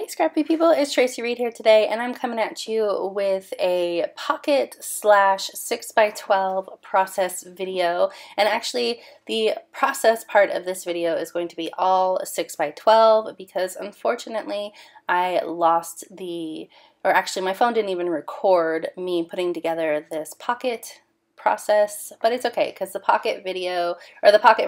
Hey scrappy people, it's Tracy Reed here today, and I'm coming at you with a pocket slash 6x12 process video. And actually the process part of this video is going to be all 6x12 because unfortunately I lost my phone didn't even record me putting together this pocket process, but it's okay because the pocket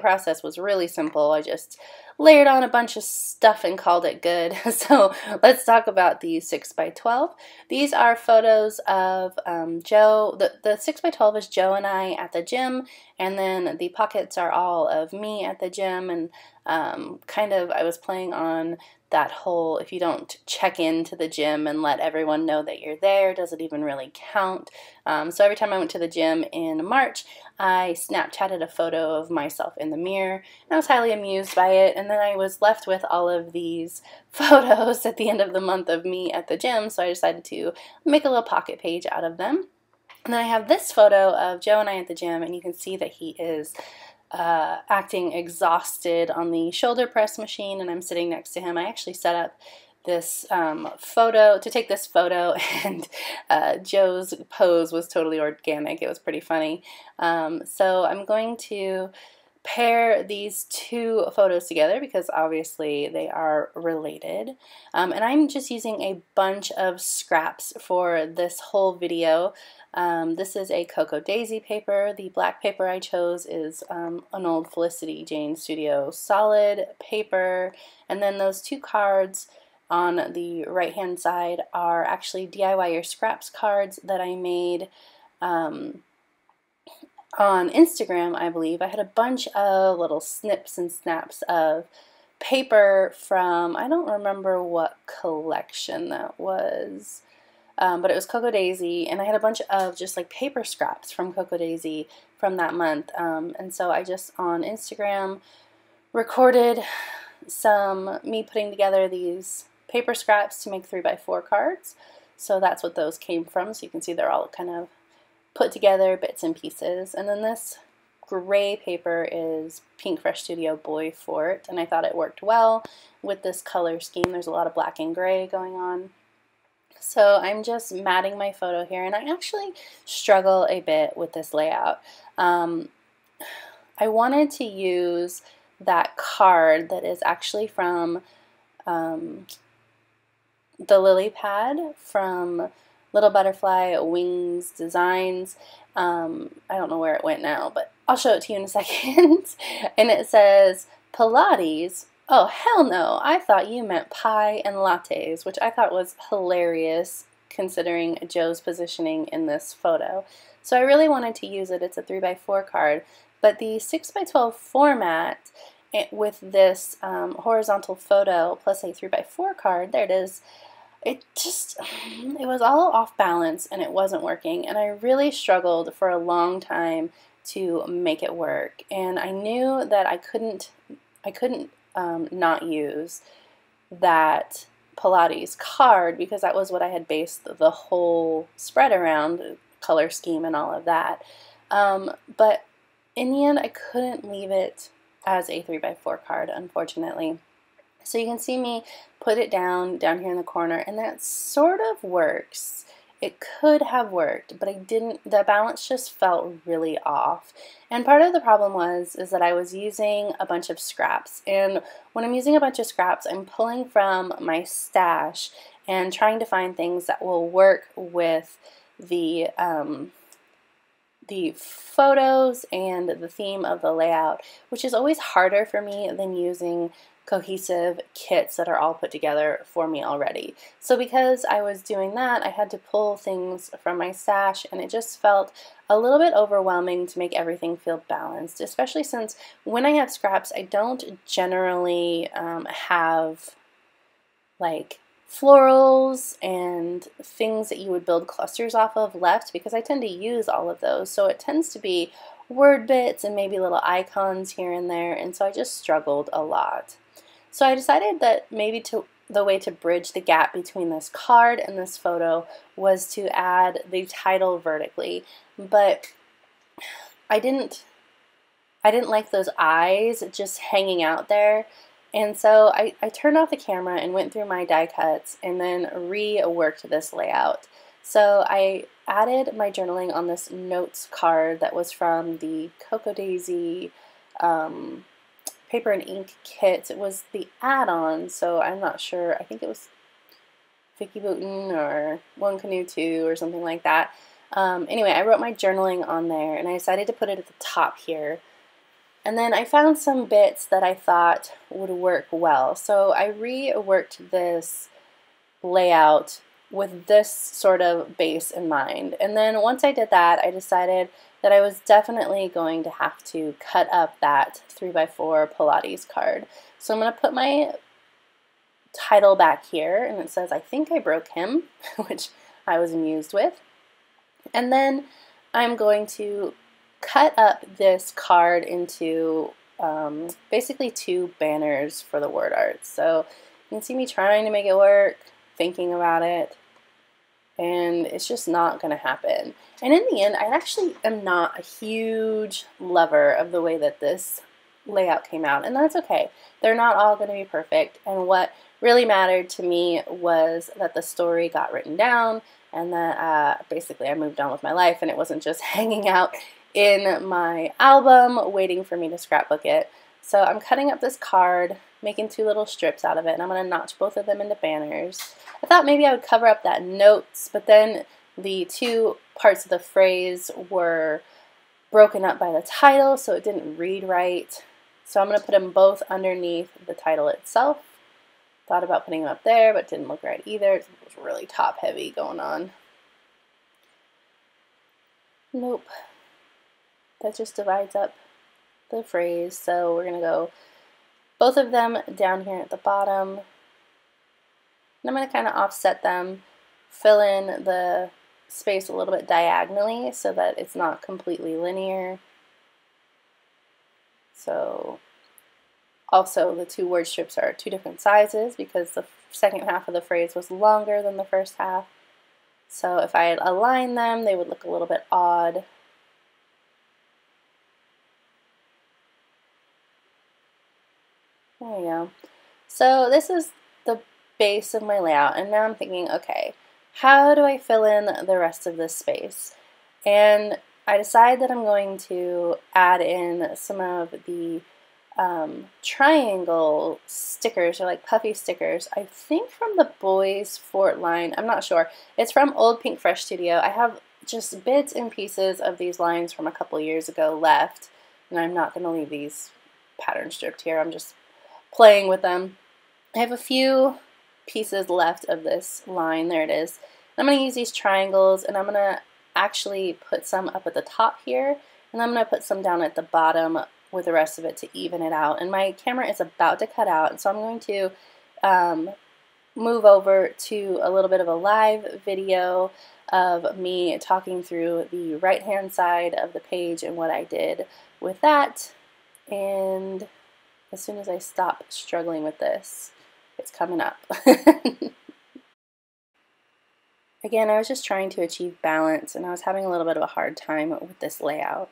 process was really simple. I just layered on a bunch of stuff and called it good. So let's talk about these 6x12. These are photos of Joe. The 6x12 is Joe and I at the gym, and then the pockets are all of me at the gym, and I was playing on that whole, if you don't check into the gym and let everyone know that you're there, does it even really count? So every time I went to the gym in March, I Snapchatted a photo of myself in the mirror, and I was highly amused by it, and then I was left with all of these photos at the end of the month of me at the gym, so I decided to make a little pocket page out of them. And then I have this photo of Joe and I at the gym, and you can see that he is acting exhausted on the shoulder press machine, and I'm sitting next to him. I actually set up this photo to take this photo, and Joe's pose was totally organic. It was pretty funny. So I'm going to pair these two photos together because obviously they are related, and I'm just using a bunch of scraps for this whole video. This is a Cocoa Daisy paper. The black paper I chose is an old Felicity Jane Studio solid paper, and then those two cards on the right hand side are actually DIY Your Scraps cards that I made on Instagram, I believe. I had a bunch of little snips and snaps of paper from, I don't remember what collection that was, but it was Cocoa Daisy, and I had a bunch of just like paper scraps from Cocoa Daisy from that month, and so I just on Instagram recorded me putting together these paper scraps to make 3x4 cards. So that's what those came from. So you can see they're all kind of put together, bits and pieces. And then this gray paper is Pink Fresh Studio Boy Fort, and I thought it worked well with this color scheme. There's a lot of black and gray going on. So I'm just matting my photo here, and I actually struggle a bit with this layout. I wanted to use that card that is actually from the lily pad from Little Butterfly Wings Designs. I don't know where it went now, but I'll show it to you in a second. And it says Pilates. Oh, hell no. I thought you meant pie and lattes, which I thought was hilarious considering Joe's positioning in this photo. So I really wanted to use it. It's a 3x4 card, but the 6x12 format with this horizontal photo plus a 3x4 card, there it is, it was all off balance and it wasn't working, and I really struggled for a long time to make it work, and I knew that I couldn't not use that Pilates card because that was what I had based the whole spread around, color scheme and all of that, but in the end I couldn't leave it as a 3x4 card, unfortunately. So you can see me put it down here in the corner, and that sort of works. It could have worked, but the balance just felt really off. And part of the problem is that I was using a bunch of scraps, and when I'm using a bunch of scraps, I'm pulling from my stash and trying to find things that will work with the photos and the theme of the layout, which is always harder for me than using cohesive kits that are all put together for me already. So because I was doing that, I had to pull things from my stash, and it just felt a little bit overwhelming to make everything feel balanced, especially since when I have scraps, I don't generally have like florals and things that you would build clusters off of left, because I tend to use all of those. So it tends to be word bits and maybe little icons here and there, and so I just struggled a lot. So I decided that maybe the way to bridge the gap between this card and this photo was to add the title vertically, but I didn't like those eyes just hanging out there, And so I turned off the camera and went through my die cuts and then reworked this layout. So I added my journaling on this notes card that was from the Cocoa Daisy paper and ink kit. It was the add-on, so I'm not sure. I think it was Vicki Boutin or One Canoe 2 or something like that. Anyway, I wrote my journaling on there, and I decided to put it at the top here. And then I found some bits that I thought would work well. So I reworked this layout with this sort of base in mind. And then once I did that, I decided that I was definitely going to have to cut up that 3x4 Pilates card. So I'm going to put my title back here, and it says, "I think I broke him," which I was amused with. And then I'm going to cut up this card into basically 2 banners for the word art. So you can see me trying to make it work, thinking about it, and it's just not going to happen. And in the end, I actually am not a huge lover of the way that this layout came out, and that's okay. They're not all going to be perfect, and what really mattered to me was that the story got written down and that basically I moved on with my life and it wasn't just hanging out in my album waiting for me to scrapbook it. So I'm cutting up this card, making 2 little strips out of it, and I'm going to notch both of them into banners. I thought maybe I would cover up that notes, but then the 2 parts of the phrase were broken up by the title, so it didn't read right. So I'm going to put them both underneath the title itself. Thought about putting them up there, but didn't look right either. It was really top heavy going on. Nope. That just divides up the phrase. So we're going to go both of them down here at the bottom. And I'm going to kind of offset them, fill in the space a little bit diagonally so that it's not completely linear. So also the 2 word strips are 2 different sizes because the second half of the phrase was longer than the first half. So if I had aligned them, they would look a little bit odd. There we go. So this is the base of my layout, and now I'm thinking, okay, how do I fill in the rest of this space? And I decide that I'm going to add in some of the triangle stickers, or like puffy stickers, I think from the Boys Fort line. I'm not sure. It's from Old Pink Fresh Studio. I have just bits and pieces of these lines from a couple years ago left, and I'm not going to leave these pattern stripped here. I'm just playing with them. I have a few pieces left of this line. There it is. I'm going to use these triangles, and I'm going to actually put some up at the top here, and I'm going to put some down at the bottom with the rest of it to even it out. And my camera is about to cut out, and so I'm going to move over to a little bit of a live video of me talking through the right hand side of the page and what I did with that. And as soon as I stop struggling with this, it's coming up. Again, I was just trying to achieve balance, and I was having a little bit of a hard time with this layout.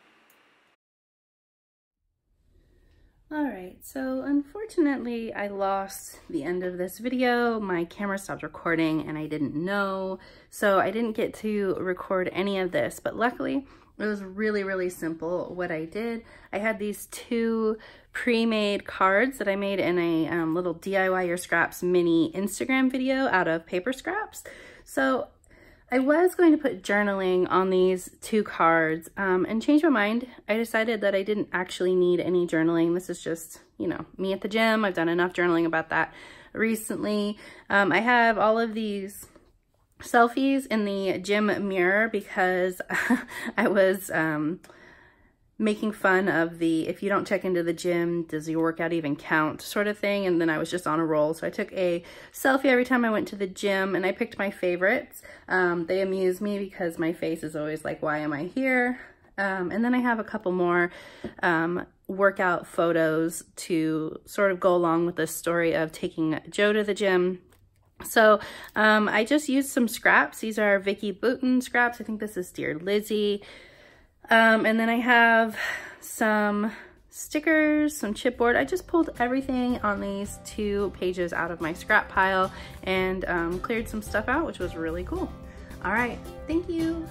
Alright, so unfortunately I lost the end of this video. My camera stopped recording and I didn't know, so I didn't get to record any of this, but luckily it was really simple what I did. I had these 2 pre-made cards that I made in a little DIY Your Scraps mini Instagram video out of paper scraps. So I was going to put journaling on these 2 cards and changed my mind. I decided that I didn't actually need any journaling. This is just, you know, me at the gym. I've done enough journaling about that recently. I have all of these selfies in the gym mirror because I was making fun of the "if you don't check into the gym, does your workout even count" sort of thing, and then I was just on a roll. So I took a selfie every time I went to the gym, and I picked my favorites. They amuse me because my face is always like, why am I here? And then I have a couple more workout photos to sort of go along with the story of taking Joe to the gym. So I just used some scraps. These are Vicki Boutin scraps. I think this is Dear Lizzie. And then I have some stickers, some chipboard. I just pulled everything on these 2 pages out of my scrap pile and cleared some stuff out, which was really cool. All right, thank you.